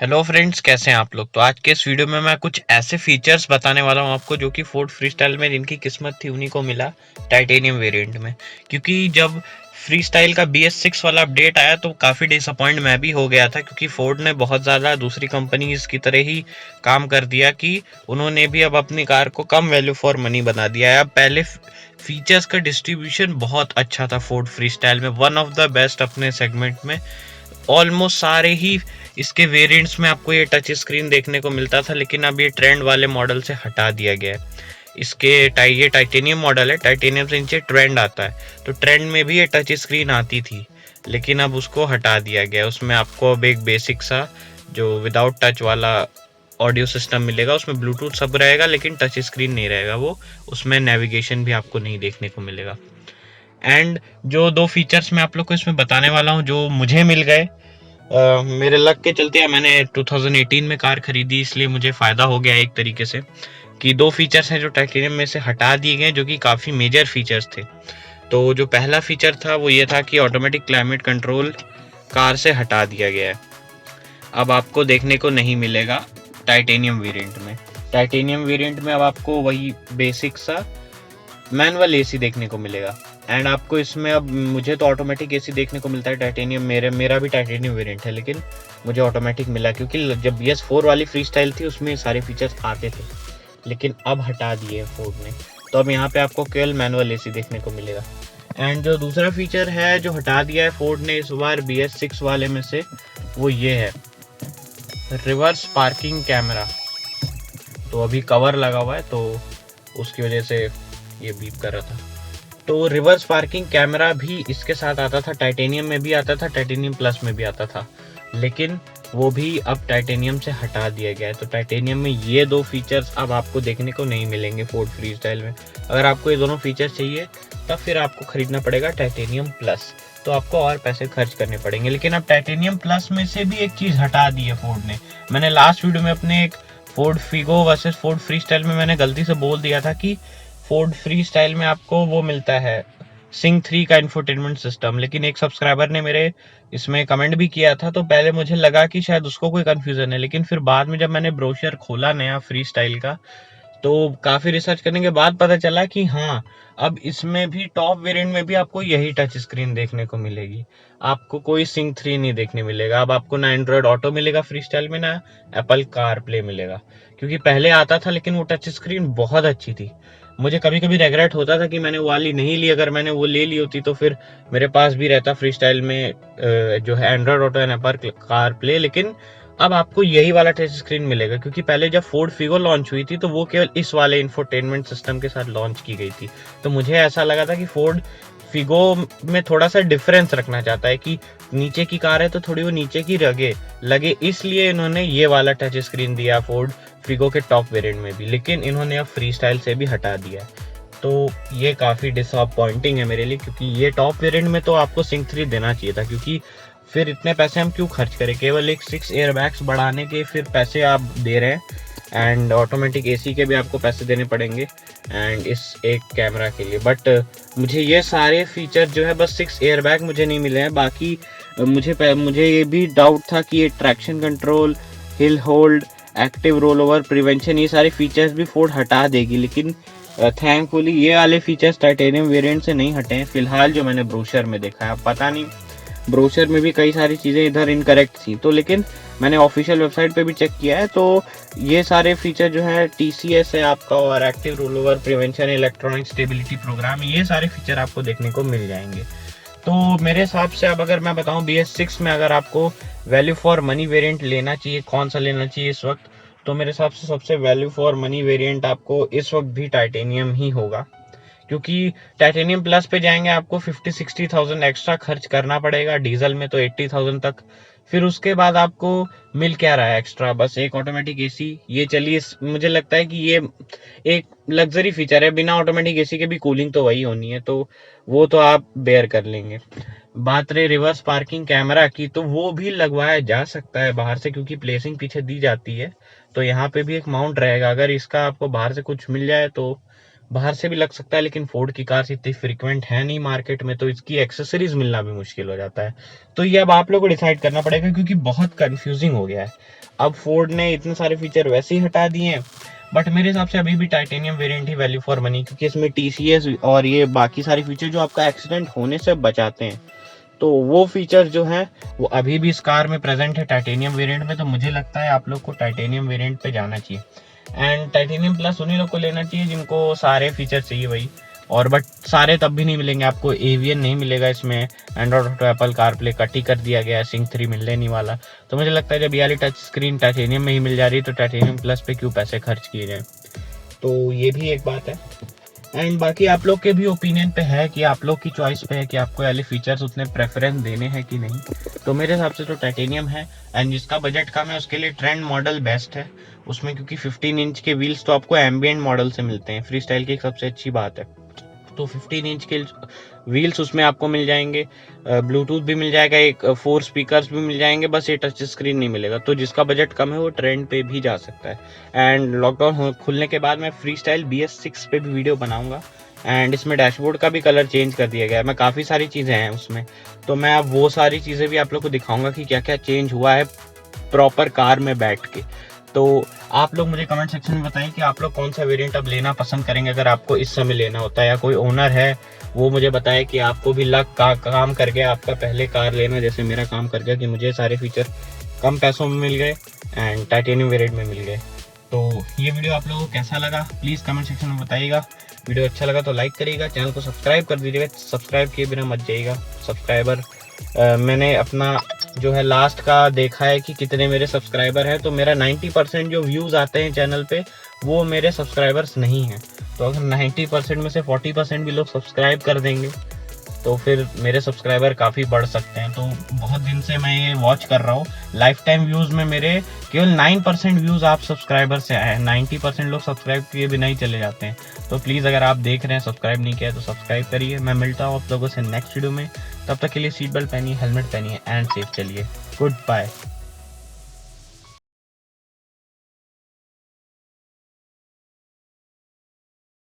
Hello friends, कैसे हैं आप लोग। तो आज के इस वीडियो में मैं कुछ ऐसे फीचर्स बताने वाला हूं आपको जो कि फोर्ड फ्रीस्टाइल में जिनकी किस्मत थी उन्हीं को मिला टाइटेनियम वेरिएंट में। क्योंकि जब फ्रीस्टाइल का BS6 वाला अपडेट आया तो काफ़ी डिसअपॉइंट मैं भी हो गया था, क्योंकि फोर्ड ने बहुत ज़्यादा दूसरी कंपनीज की तरह ही काम कर दिया कि उन्होंने भी अब अपनी कार को कम वैल्यू फॉर मनी बना दिया है। अब पहले फीचर्स का डिस्ट्रीब्यूशन बहुत अच्छा था फोर्ड फ्रीस्टाइल में, वन ऑफ द बेस्ट अपने सेगमेंट में। ऑलमोस्ट सारे ही इसके वेरिएंट्स में आपको ये टच स्क्रीन देखने को मिलता था, लेकिन अब ये ट्रेंड वाले मॉडल से हटा दिया गया है। ये टाइटेनियम मॉडल है, टाइटेनियम से नीचे ट्रेंड आता है, तो ट्रेंड में भी ये टच स्क्रीन आती थी, लेकिन अब उसको हटा दिया गया। उसमें आपको अब एक बेसिक सा जो विदाउट टच वाला ऑडियो सिस्टम मिलेगा, उसमें ब्लूटूथ सब रहेगा लेकिन टच स्क्रीन नहीं रहेगा। वो उसमें नेविगेशन भी आपको नहीं देखने को मिलेगा। एंड जो दो फीचर्स मैं आप लोग को इसमें बताने वाला हूँ जो मुझे मिल गए, मेरे लक के चलते मैंने 2018 में कार खरीदी, इसलिए मुझे फ़ायदा हो गया एक तरीके से कि दो फीचर्स हैं जो टाइटेनियम में से हटा दिए गए, जो कि काफ़ी मेजर फीचर्स थे। तो जो पहला फीचर था वो ये था कि ऑटोमेटिक क्लाइमेट कंट्रोल कार से हटा दिया गया है। अब आपको देखने को नहीं मिलेगा टाइटेनियम वेरिएंट में। टाइटेनियम वेरिएंट में अब आपको वही बेसिक सा मैनुअल एसी देखने को मिलेगा। एंड आपको इसमें अब मुझे तो ऑटोमेटिक एसी देखने को मिलता है टाइटेनियम, मेरा भी टाइटेनियम वेरिएंट है, लेकिन मुझे ऑटोमेटिक मिला क्योंकि जब BS4 वाली फ्री स्टाइल थी उसमें सारे फीचर्स आते थे, लेकिन अब हटा दिए फोर्ड ने। तो अब यहाँ पे आपको केवल मैनुअल एसी देखने को मिलेगा। एंड जो दूसरा फीचर है जो हटा दिया है फोर्ड ने इस बार BS6 वाले में से, वो ये है रिवर्स पार्किंग कैमरा। तो अभी कवर लगा हुआ है तो उसकी वजह से ये बीप कर रहा था। तो रिवर्स पार्किंग कैमरा भी इसके साथ आता था, टाइटेनियम में भी आता था, टाइटेनियम प्लस में भी आता था, लेकिन वो भी अब टाइटेनियम से हटा दिया गया है। तो टाइटेनियम में ये दो फीचर्स अब आपको देखने को नहीं मिलेंगे फोर्ड फ्रीस्टाइल में। अगर आपको ये दोनों फीचर्स चाहिए तब फिर आपको खरीदना पड़ेगा टाइटेनियम प्लस, तो आपको और पैसे खर्च करने पड़ेंगे। लेकिन अब टाइटेनियम प्लस में से भी एक चीज़ हटा दी है फोर्ड ने। मैंने लास्ट वीडियो में अपने एक Ford Figo versus Ford freestyle में मैंने गलती से बोल दिया था कि फोर्ड फ्री स्टाइल में आपको वो मिलता है सिंक 3 का इंफोटेनमेंट सिस्टम, लेकिन एक सब्सक्राइबर ने मेरे इसमें कमेंट भी किया था, तो पहले मुझे लगा कि शायद उसको कोई कंफ्यूजन है, लेकिन फिर बाद में जब मैंने ब्रोशर खोला नया फ्री स्टाइल का, तो काफ़ी रिसर्च करने के बाद पता चला कि हाँ, अब इसमें भी टॉप वेरिएंट में भी आपको यही टच स्क्रीन देखने को मिलेगी। आपको कोई सिंक 3 नहीं देखने मिलेगा। अब आपको ना एंड्रॉयड ऑटो मिलेगा फ्री स्टाइल में, ना एप्पल कार प्ले मिलेगा, क्योंकि पहले आता था लेकिन वो टच स्क्रीन बहुत अच्छी थी। मुझे कभी कभी रेगरेट होता था कि मैंने वो वाली नहीं ली, अगर मैंने वो ले ली होती तो फिर मेरे पास भी रहता फ्री स्टाइल में जो है Android auto and Apple car play. लेकिन अब आपको यही वाला टच स्क्रीन मिलेगा, क्योंकि पहले जब फोर्ड फिगो लॉन्च हुई थी तो वो केवल इस वाले इंफोटेनमेंट सिस्टम के साथ लॉन्च की गई थी। तो मुझे ऐसा लगा था कि फोर्ड फिगो में थोड़ा सा डिफरेंस रखना चाहता है कि नीचे की कार है तो थोड़ी वो नीचे की लगे, इसलिए इन्होंने ये वाला टच स्क्रीन दिया फोर्ड फिगो के टॉप वेरिएंट में भी, लेकिन इन्होंने अब फ्री स्टाइल से भी हटा दिया। तो ये काफ़ी डिसअपॉइंटिंग है मेरे लिए, क्योंकि ये टॉप वेरिएंट में तो आपको सिंक 3 देना चाहिए था, क्योंकि फिर इतने पैसे हम क्यों खर्च करें, केवल एक 6 एयरबैग्स बढ़ाने के फिर पैसे आप दे रहे हैं, एंड ऑटोमेटिक एसी के भी आपको पैसे देने पड़ेंगे, एंड इस एक कैमरा के लिए। बट मुझे ये सारे फीचर जो है, बस 6 एयरबैग मुझे नहीं मिले हैं। बाकी मुझे ये भी डाउट था कि ये traction control, hill hold, active roll over prevention, ये सारे फीचर्स भी फोर्ड हटा देगी, लेकिन थैंकफुली ये वाले फीचर्स टाइटेनियम वेरिएंट से नहीं हटे हैं फिलहाल, जो मैंने ब्रोशर में देखा है। पता नहीं, ब्रोशर में भी कई सारी चीज़ें इधर इनकरेक्ट थी, तो लेकिन मैंने ऑफिशियल वेबसाइट पे भी चेक किया है, तो ये सारे फीचर जो है TCS है आपका, और active roll over prevention, electronic stability programme, ये सारे फीचर आपको देखने को मिल जाएंगे। तो मेरे हिसाब से अब अगर मैं बताऊं BS6 में अगर आपको वैल्यू फॉर मनी वेरिएंट लेना चाहिए, कौन सा लेना चाहिए इस वक्त, तो मेरे हिसाब से सबसे वैल्यू फॉर मनी वेरिएंट आपको इस वक्त भी टाइटेनियम ही होगा। क्योंकि टाइटेनियम प्लस पे जाएंगे आपको 50-60,000 एक्स्ट्रा खर्च करना पड़ेगा, डीजल में तो 80,000 तक। फिर उसके बाद आपको मिल क्या रहा है एक्स्ट्रा, बस एक ऑटोमेटिक एसी। ये चलिए, मुझे लगता है कि ये एक लग्जरी फीचर है, बिना ऑटोमेटिक एसी के भी कूलिंग तो वही होनी है, तो वो तो आप बेयर कर लेंगे। बात रही रिवर्स पार्किंग कैमरा की, तो वो भी लगवाया जा सकता है बाहर से, क्योंकि प्लेसिंग पीछे दी जाती है, तो यहाँ पे भी एक माउंट रहेगा। अगर इसका आपको बाहर से कुछ मिल जाए तो बाहर से भी लग सकता है, लेकिन फोर्ड की कार्स इतनी फ्रिक्वेंट है नहीं मार्केट में, तो इसकी एक्सेसरीज मिलना भी मुश्किल हो जाता है। तो ये अब आप लोगों को डिसाइड करना पड़ेगा, क्योंकि बहुत कंफ्यूजिंग हो गया है। अब फोर्ड ने इतने सारे फीचर वैसे ही हटा दिए हैं, बट मेरे हिसाब से अभी भी titanium variant he value for money, क्योंकि इसमें टीसीएस और ये बाकी सारे फीचर जो आपका एक्सीडेंट होने से बचाते हैं, तो वो फीचर जो है वो अभी भी इस कार में प्रेजेंट है टाइटेनियम वेरिएंट में। तो मुझे लगता है आप लोग को टाइटेनियम वेरिएंट पे जाना चाहिए। एंड टाइटेनियम प्लस उन्हीं लोग को लेना चाहिए जिनको सारे फीचर चाहिए वही। और बट सारे तब भी नहीं मिलेंगे आपको, एवीएन नहीं मिलेगा इसमें, Android Auto, Apple CarPlay cut ही कर दिया गया है, सिंक 3 मिलने नहीं वाला। तो मुझे लगता है जब ये वाली टच स्क्रीन टाइटेनियम में ही मिल जा रही है, तो टाइटेनियम प्लस पे क्यों पैसे खर्च किए जाए। तो ये भी एक बात है। एंड बाकी आप लोग के भी ओपिनियन पे है कि आप लोग की चॉइस पे है कि आपको वाले फीचर्स उतने प्रेफरेंस देने हैं कि नहीं। तो मेरे हिसाब से तो टाइटेनियम है, एंड जिसका बजट कम है उसके लिए ट्रेंड मॉडल बेस्ट है उसमें, क्योंकि 15 इंच के व्हील्स तो आपको एम्बिएंट मॉडल से मिलते हैं, फ्री स्टाइल की एक सबसे अच्छी बात है। तो 15 इंच के व्हील्स उसमें आपको मिल जाएंगे, ब्लूटूथ भी मिल जाएगा, एक 4 स्पीकर्स भी मिल जाएंगे, बस ये टच स्क्रीन नहीं मिलेगा। तो जिसका बजट कम है वो ट्रेंड पे भी जा सकता है। एंड लॉकडाउन खुलने के बाद मैं फ्री स्टाइल BS6 पे भी वीडियो बनाऊंगा। एंड इसमें डैशबोर्ड का भी कलर चेंज कर दिया गया है, मैं काफ़ी सारी चीज़ें हैं उसमें, तो मैं अब वो सारी चीज़ें भी आप लोग को दिखाऊंगा कि क्या क्या चेंज हुआ है प्रॉपर कार में बैठ के। तो आप लोग मुझे कमेंट सेक्शन में बताएं कि आप लोग कौन सा वेरिएंट अब लेना पसंद करेंगे अगर आपको इस समय लेना होता है, या कोई ओनर है वो मुझे बताए कि आपको भी लक का काम कर गया आपका पहले कार लेना जैसे मेरा काम कर गया, कि मुझे सारे फीचर कम पैसों में मिल गए एंड टाइटेनियम वेरिएंट में मिल गए। तो ये वीडियो आप लोगों को कैसा लगा प्लीज़ कमेंट सेक्शन में बताइएगा। वीडियो अच्छा लगा तो लाइक करिएगा, चैनल को सब्सक्राइब कर दीजिएगा, सब्सक्राइब किए बिना मत जाइएगा। सब्सक्राइबर मैंने अपना जो है लास्ट का देखा है कि कितने मेरे सब्सक्राइबर हैं, तो मेरा 90% जो व्यूज़ आते हैं चैनल पे वो मेरे सब्सक्राइबर्स नहीं हैं। तो अगर 90% में से 40% भी लोग सब्सक्राइब कर देंगे तो फिर मेरे सब्सक्राइबर काफ़ी बढ़ सकते हैं। तो बहुत दिन से मैं ये वॉच कर रहा हूँ, लाइफ टाइम व्यूज़ में मेरे केवल 9% व्यूज़ आप सब्सक्राइबर से आए हैं, 90% लोग सब्सक्राइब किए भी नहीं चले जाते हैं। तो प्लीज़ अगर आप देख रहे हैं सब्सक्राइब नहीं किया है तो सब्सक्राइब करिए। मैं मिलता हूँ आप लोगों से नेक्स्ट वीडियो में, तब तक के लिए सीट बेल्ट पहनिए, हेलमेट पहनिए एंड सेफ चलिए। Good bye.